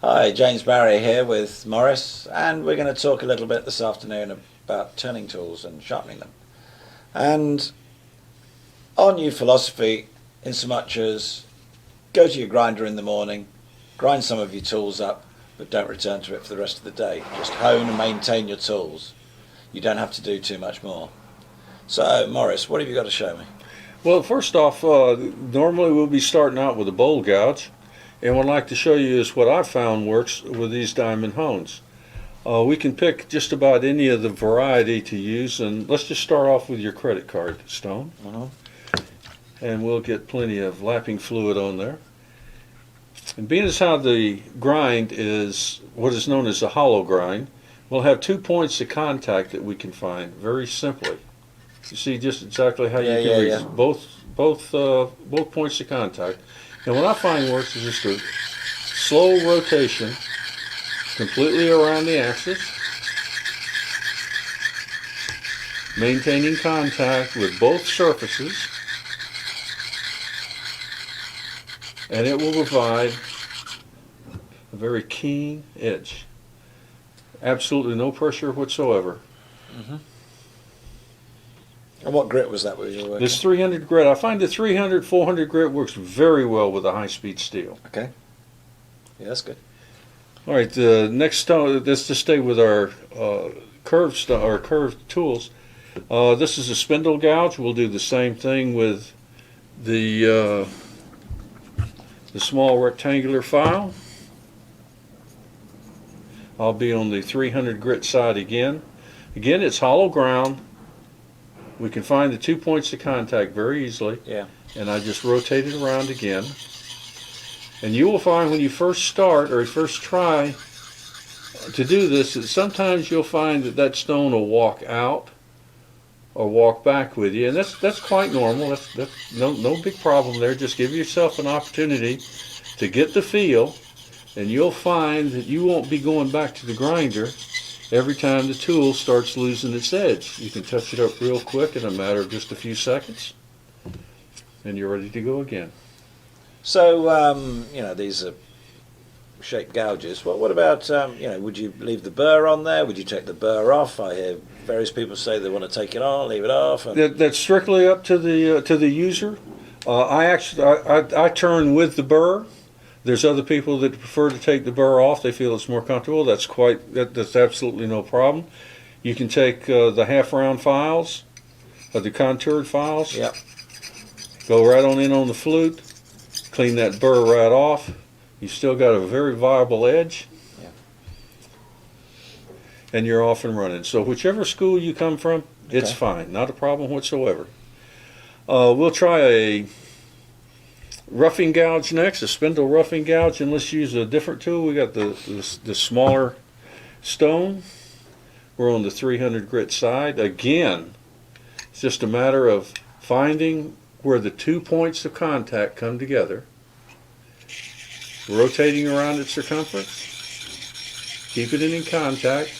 Hi, James Barry here with Morris, and we're going to talk a little bit this afternoon about turning tools and sharpening them. And our new philosophy, in so much as go to your grinder in the morning, grind some of your tools up, but don't return to it for the rest of the day. Just hone and maintain your tools. You don't have to do too much more. So, Morris, what have you got to show me? Well, first off, normally we'll be starting out with a bowl gouge. And what I'd like to show you is what I've found works with these diamond hones. We can pick just about any of the variety to use, and let's just start off with your credit card stone. And we'll get plenty of lapping fluid on there. And being as how the grind is what is known as a hollow grind, we'll have 2 points of contact that we can find very simply. You see just exactly how you can reach both points of contact. And what I find works is just a slow rotation completely around the axis, maintaining contact with both surfaces, and it will provide a very keen edge. Absolutely no pressure whatsoever. And what grit was that you were working? This 300 grit, I find the 300, 400 grit works very well with a high-speed steel. Okay. Yeah, that's good. All right, the next stone, let's just stay with our curved tools. This is a spindle gouge. We'll do the same thing with the small rectangular file. I'll be on the 300 grit side again. Again, it's hollow ground. We can find the 2 points of contact very easily. Yeah. And I just rotate it around again. And you will find when you first start or first try to do this, that sometimes you'll find that stone will walk out or walk back with you, and that's quite normal. That's no big problem there. Just give yourself an opportunity to get the feel, and you'll find that you won't be going back to the grinder every time the tool starts losing its edge. You can touch it up real quick in a matter of just a few seconds, and you're ready to go again. So, these are shaped gouges. What about, would you leave the burr on there? Would you take the burr off? I hear various people say they want to take it on, leave it off. That's strictly up to the user. I turn with the burr. There's other people that prefer to take the burr off. They feel it's more comfortable. That's absolutely no problem. You can take the half-round files, or the contoured files. Yep. Go right on in on the flute. Clean that burr right off. You still got a very viable edge. Yeah. And you're off and running. So whichever school you come from, it's fine. Not a problem whatsoever. We'll try a roughing gouge next, a spindle roughing gouge, and let's use a different tool. We got the smaller stone. We're on the 300 grit side. Again, it's just a matter of finding where the 2 points of contact come together, rotating around its circumference, keeping it in contact.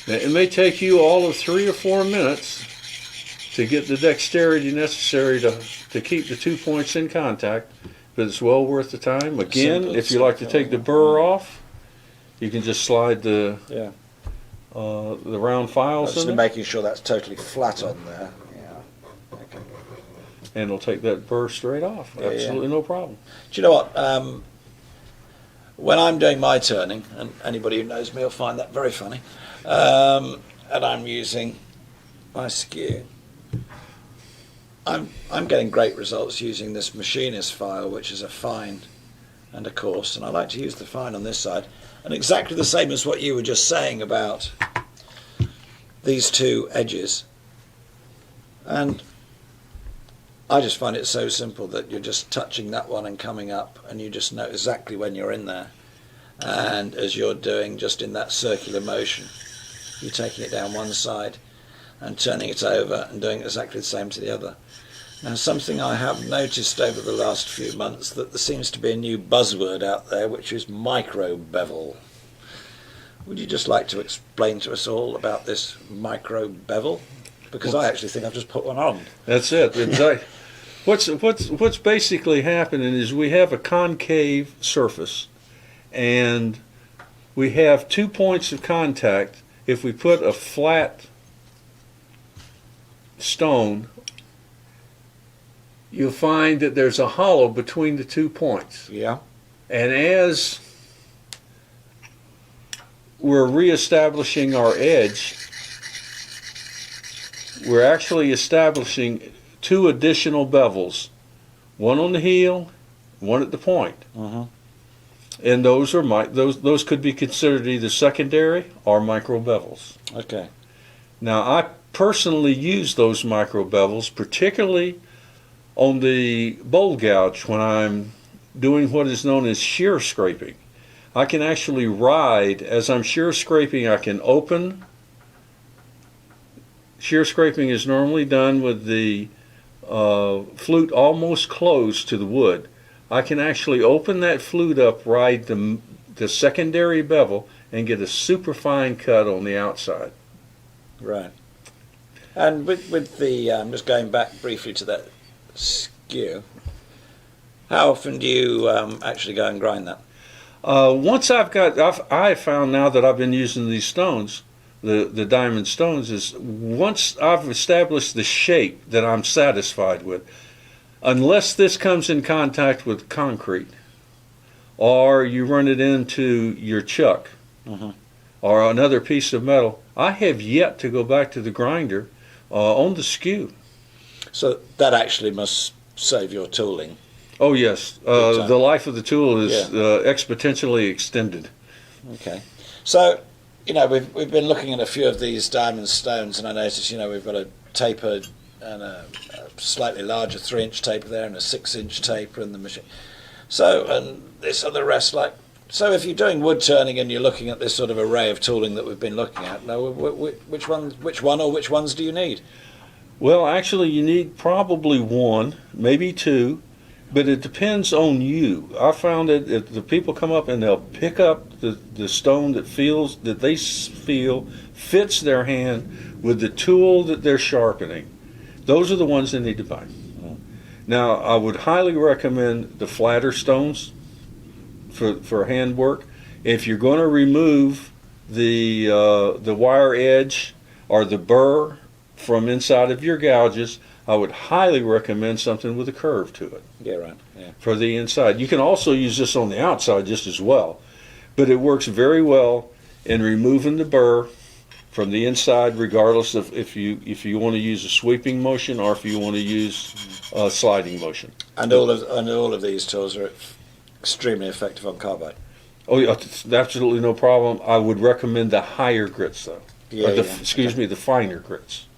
Now, it may take you all of 3 or 4 minutes to get the dexterity necessary to keep the 2 points in contact, but it's well worth the time. Again, if you like to take the burr off, you can just slide the round files just in there. making sure that's totally flat on there. Yeah. Okay. And it'll take that burr straight off. Absolutely no problem. Do you know what? When I'm doing my turning, and anybody who knows me will find that very funny, and I'm using my skew, I'm getting great results using this machinist file, which is a fine and a coarse, and I like to use the fine on this side, and exactly the same as what you were just saying about these two edges. And I just find it so simple that you're just touching that one and coming up, and you just know exactly when you're in there. And as you're doing just in that circular motion, you're taking it down one side and turning it over and doing exactly the same to the other. Now, something I have noticed over the last few months, that there seems to be a new buzzword out there, which is micro bevel. Would you just like to explain to us all about this micro bevel? Because I actually think I've just put one on. That's it. What's basically happening is we have a concave surface, and we have 2 points of contact. If we put a flat stone, you'll find that there's a hollow between the 2 points. Yeah. And as we're reestablishing our edge, we're actually establishing 2 additional bevels, one on the heel, one at the point. And those are those could be considered either secondary or micro bevels. Okay. Now, I personally use those micro bevels, particularly on the bowl gouge when I'm doing what is known as shear scraping. I can actually ride, as I'm shear scraping, I can open. Shear scraping is normally done with the flute almost closed to the wood. I can actually open that flute up, ride the secondary bevel, and get a super fine cut on the outside. Right. And with the, just going back briefly to that skew, how often do you actually go and grind that? Once I've found now that I've been using these stones, the diamond stones, is once I've established the shape that I'm satisfied with, unless this comes in contact with concrete, or you run it into your chuck, or another piece of metal, I have yet to go back to the grinder on the skew. So that actually must save your tooling. Oh yes, the life of the tool is exponentially extended. Okay. So, you know, we've been looking at a few of these diamond stones, and I noticed, you know, we've got a tapered and a slightly larger 3-inch taper there, and a 6-inch taper in the machine. So, and this other rest, like, so if you're doing wood turning and you're looking at this sort of array of tooling that we've been looking at, now which one or which ones do you need? Well, actually, you need probably 1, maybe 2, but it depends on you. I found that if the people come up and they'll pick up the stone that they feel fits their hand with the tool that they're sharpening. Those are the ones they need to buy. Now, I would highly recommend the flatter stones for hand work. If you're going to remove the wire edge or the burr from inside of your gouges, I would highly recommend something with a curve to it. Yeah, right. Yeah. For the inside. You can also use this on the outside just as well, but it works very well in removing the burr from the inside, regardless of if you want to use a sweeping motion or if you want to use a sliding motion. And all of these tools are extremely effective on carbide. Oh yeah, absolutely no problem. I would recommend the higher grits though. Excuse me, the finer grits.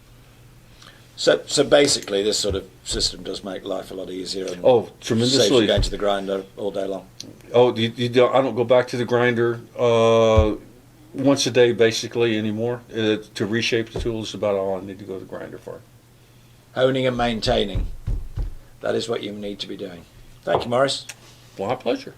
So basically, this sort of system does make life a lot easier. And tremendously. Saves you going to the grinder all day long. Oh, I don't go back to the grinder once a day basically anymore. To reshape the tool is about all I need to go to the grinder for. Honing and maintaining. That is what you need to be doing. Thank you, Morris. My pleasure.